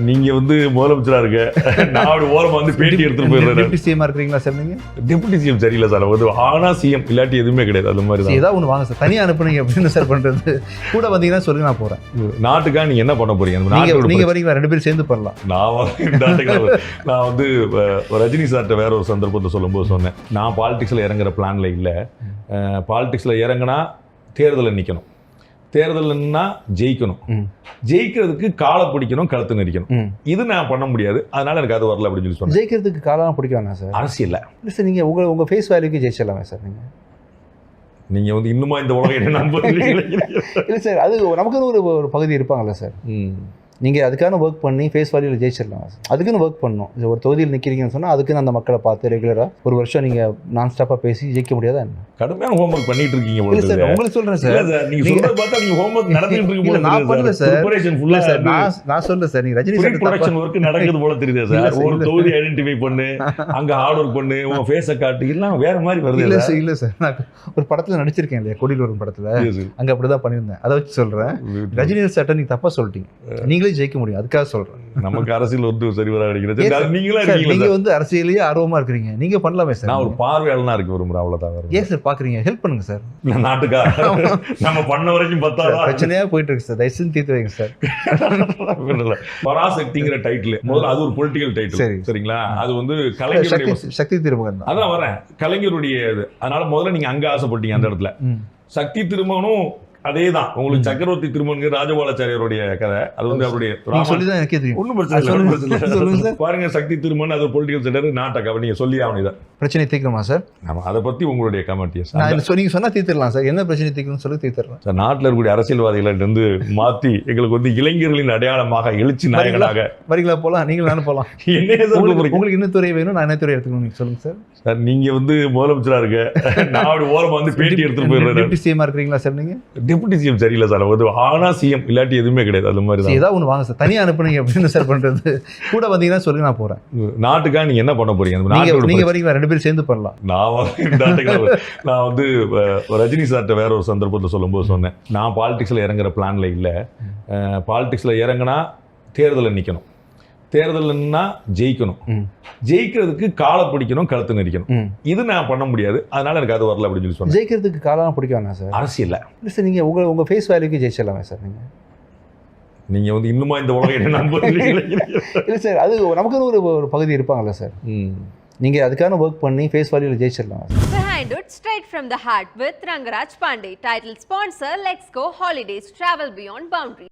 நீங்க வந்து முதலமைச்சரா இருக்க, நான் அப்படி ஓரமா வந்து பேட்டி எடுத்துட்டு போயிடுறேன். டெப்யூட்டி சிஎம் இருக்கீங்களா சார் நீங்க? டெபுட்டி சிஎம் சரியில்லை சார், வந்து ஆனா சிஎம் இல்லாட்டி எதுவுமே கிடையாது. அது மாதிரி தான். ஏதாவது ஒன்று வாங்க சார், தனியாக அனுப்புனீங்க அப்படின்னு சார் பண்றது. கூட வந்தீங்கன்னா சொல்லுங்க, நான் போறேன். நாட்டுக்காக நீங்க என்ன பண்ண போறீங்க? நீங்க வரீங்களா? 2 பேரும் சேர்ந்து பண்ணலாம். நான் வந்து ரஜினி சார்ட்ட வேற ஒரு சந்தர்ப்பத்தை சொல்லும்போது சொன்னேன், நான் பாலிடிக்ஸ்ல இறங்குற பிளான்ல இல்ல. பாலிடிக்ஸ்ல இறங்கினா தேர்தலில் நிக்கணும், தேர்தல்னா ஜெயிக்கணும், ஜெயிக்கிறதுக்கு காலை பிடிக்கணும், கழுத்து நெரிக்கணும். இது நான் பண்ண முடியாது, அதனால எனக்கு அது வரல அப்படின்னு சொல்லி சொன்னேன். ஜெயிக்கிறதுக்கு காலம் பிடிக்க வேணாம் சார், அரசியல்ல இல்லை சார். நீங்க உங்க ஃபேஸ் வேல்யூக்கு ஜெயிச்சிடலாமே சார். நீங்க வந்து இன்னுமா இந்த உலகம் என்ன நம்புறீங்க? இல்லை சார், அது நமக்குன்னு ஒரு பகுதி இருப்பாங்கல்ல சார். நீங்கள் அதுக்கான ஒர்க் பண்ணி ஃபேஸ் வேல்யூவில் ஜெயிச்சிடலாம். அதுக்குன்னு ஒர்க் பண்ணணும். ஒரு தொகுதியில் நிற்கிறீங்கன்னு சொன்னால் அதுக்குன்னு அந்த மக்களை பார்த்து ரெகுலராக ஒரு வருஷம் நீங்கள் நான் ஸ்டாப்பாக பேசி ஜெயிக்க முடியாதா என்ன? கடுமையான ஹோம்ஒர்க் பண்ணிட்டு இருக்கீங்க. இல்லை சார், உங்களுக்கு சொல்கிறேன் சார். நீங்கள் பார்த்தா நீங்கள் ஹோம்ஒர்க் நடந்துட்டு இருக்கீங்க. நான் பண்ணல சார், சார் நான் சொல்ல சார். நீங்கள் ரஜினி சார் ப்ரொடக்ஷன் ஒர்க் நடக்குது போல தெரியுது சார். ஒரு தொகுதி ஐடென்டிஃபை பண்ணு, அங்கே ஹார்ட் ஒர்க் பண்ணு, உங்கள் ஃபேஸை காட்டு, எல்லாம் வேற மாதிரி வருது. இல்லை சார், இல்லை சார், நான் ஒரு படத்தில் நடிச்சிருக்கேன் இல்லையா, கொடியில் வரும் படத்தில், அங்கே அப்படி தான் பண்ணியிருந்தேன். அதை வச்சு சொல்கிறேன். ரஜினி சார்ட்ட நீங்கள் தப்பாக சொல்லிட்டீங்க, நீங்களே ஜெயிக்க முடியும். அதுக்காக சொல்றேன். நமக்கு அரசியல் வந்து சரி வர அடிக்கிறது. நீங்க வந்து அரசியலையே ஆர்வமா இருக்கீங்க, நீங்க பண்ணலாமே சார். நான் ஒரு பார்வையாளனா இருக்க விரும்புறேன், அவ்வளவுதான். ஏன் சார் பாக்குறீங்க? ஹெல்ப் பண்ணுங்க சார். நாட்டுக்காக நம்ம பண்ண வரைக்கும் பத்தாதா? பிரச்சனையா போயிட்டு இருக்கு சார், தயவு செஞ்சு தீர்த்து வைங்க சார். பராசக்திங்கிற டைட்டில் முதல்ல அது ஒரு பொலிட்டிக்கல் டைட்டில், சரிங்களா? அது வந்து கலைஞருடைய சக்தி திருமகன் தான். அதான் வரேன், கலைஞருடைய இது. அதனால முதல்ல நீங்க அங்க ஆசைப்பட்டீங்க அந்த இடத்துல. சக்தி திருமகனும் அதேதான். உங்களுக்கு சக்கரவர்த்தி திருமகன் ராஜபாலாச்சாரியருடைய கதை. அது வந்து அவருடைய சொல்லிதான் எனக்கே தெரியும். ஒன்றும் பிரச்சனை இல்லை. பாருங்க, சக்தி திருமகன் அது பொலிட்டிக்கல் சென்டர், நாட்டை நீங்க சொல்லி ஆகணும். இதை பிரச்சனை தீர்க்கணுமா சார்? ஆமா, அதை பத்தி உங்களுடைய கமெண்ட். நீங்க சொன்னா தீர்த்திடலாம் சார். என்ன பிரச்சனை தீர்க்கணும்னு சொல்லி தீர்த்திடலாம் சார். நாட்டில் இருக்கக்கூடிய அரசியல்வாதிகளை வந்து மாத்தி எங்களுக்கு வந்து இளைஞர்களின் அடையாளமாக எழுச்சி நாயகனாக வரீங்களா? போலாம், நீங்களும் நானும் போலாம். உங்களுக்கு என்ன துறை வேணும், நான் என்ன துறை எடுத்துக்கணும் நீங்க சொல்லுங்க சார். சார் நீங்க வந்து முதலமைச்சரா இருக்க, நான் அப்படி ஓரமா வந்து பேட்டி எடுத்துட்டு போயிடுறேன். டெப்யூட்டி சிஎம் இருக்கீங்களா சார் நீங்க? டெபுட்டி சிஎம் சரியில்லை சார், வந்து ஆனா சிஎம் இல்லாட்டி எதுவுமே கிடையாது. அது மாதிரி தான். ஏதாவது ஒன்று வாங்க சார், தனியாக அனுப்புனீங்க அப்படின்னு சார் பண்றது. கூட வந்தீங்கன்னா சொல்லுங்க, நான் போறேன். நாட்டுக்காக நீங்க என்ன பண்ண போறீங்க? நீங்க வரீங்களா? 2 பேரும் சேர்ந்து பண்ணலாம். நான் வந்து ரஜினி சார்ட்ட வேற ஒரு சந்தர்ப்பத்தை சொல்லும்போது சொன்னேன், நான் பாலிடிக்ஸ்ல இறங்குற பிளான்ல இல்ல. பாலிடிக்ஸ்ல இறங்கினா தேர்தலில் நிக்கணும், தேர்தல்னா ஜெயிக்கணும், ஜெயிக்கிறதுக்கு காலை பிடிக்கணும், கழுத்து நெரிக்கணும். இது நான் பண்ண முடியாது, அதனால எனக்கு அது வரல அப்படின்னு சொல்லி சொன்னேன். ஜெயிக்கிறதுக்கு காலம் பிடிக்க வேணாம் சார், அரசியல்ல. இல்லை சார், நீங்க உங்க ஃபேஸ் வேல்யூக்கு ஜெயிச்சிடலாமே சார். நீங்க வந்து இன்னுமா இந்த உலகம் என்ன நம்புறீங்க? இல்லை சார், அது நமக்குன்னு ஒரு பகுதி இருப்பாங்கல்ல சார். நீங்க அதுக்கான ஒர்க் பண்ணி ஃபேஸ் வேல்யூவில் ஜெயிச்சிடலாம். Behind it, straight from the heart with Rangaraj Pandey. Title sponsor, Let's Go Holidays, travel beyond boundaries.